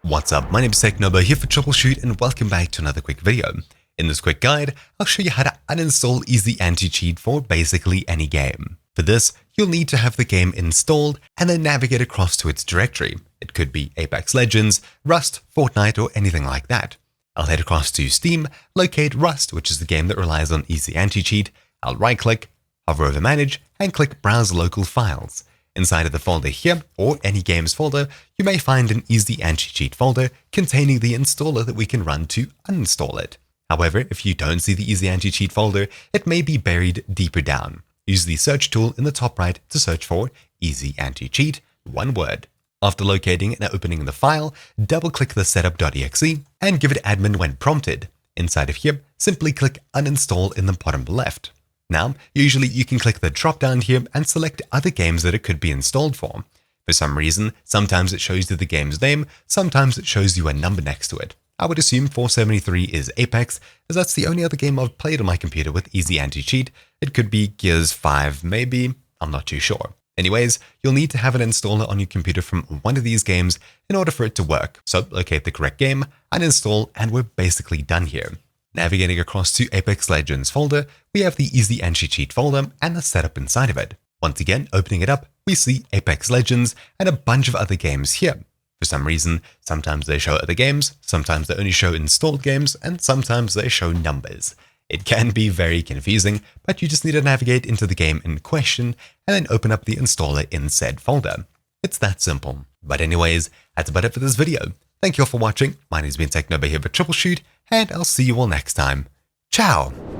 What's up, my name is Technobo here for Troubleshoot and welcome back to another quick video. In this quick guide, I'll show you how to uninstall EasyAntiCheat for basically any game. For this, you'll need to have the game installed and then navigate across to its directory. It could be Apex Legends, Rust, Fortnite, or anything like that. I'll head across to Steam, locate Rust, which is the game that relies on EasyAntiCheat. I'll right-click, hover over Manage, and click Browse Local Files. Inside of the folder here, or any games folder, you may find an EasyAntiCheat folder containing the installer that we can run to uninstall it. However, if you don't see the EasyAntiCheat folder, it may be buried deeper down. Use the search tool in the top right to search for EasyAntiCheat, one word. After locating and opening the file, double-click the setup.exe and give it admin when prompted. Inside of here, simply click Uninstall in the bottom left. Now, usually you can click the drop down here and select other games that it could be installed for. For some reason, sometimes it shows you the game's name, sometimes it shows you a number next to it. I would assume 473 is Apex, as that's the only other game I've played on my computer with EasyAntiCheat. It could be Gears 5, maybe, I'm not too sure. Anyways, you'll need to have an installer on your computer from one of these games in order for it to work. So locate the correct game, uninstall, and we're basically done here. Navigating across to Apex Legends folder, we have the EasyAntiCheat folder and the setup inside of it. Once again, opening it up, we see Apex Legends and a bunch of other games here. For some reason, sometimes they show other games, sometimes they only show installed games, and sometimes they show numbers. It can be very confusing, but you just need to navigate into the game in question and then open up the installer in said folder. It's that simple. But anyways, that's about it for this video. Thank you all for watching. My name's been Technobo here for Troubleshoot, and I'll see you all next time. Ciao!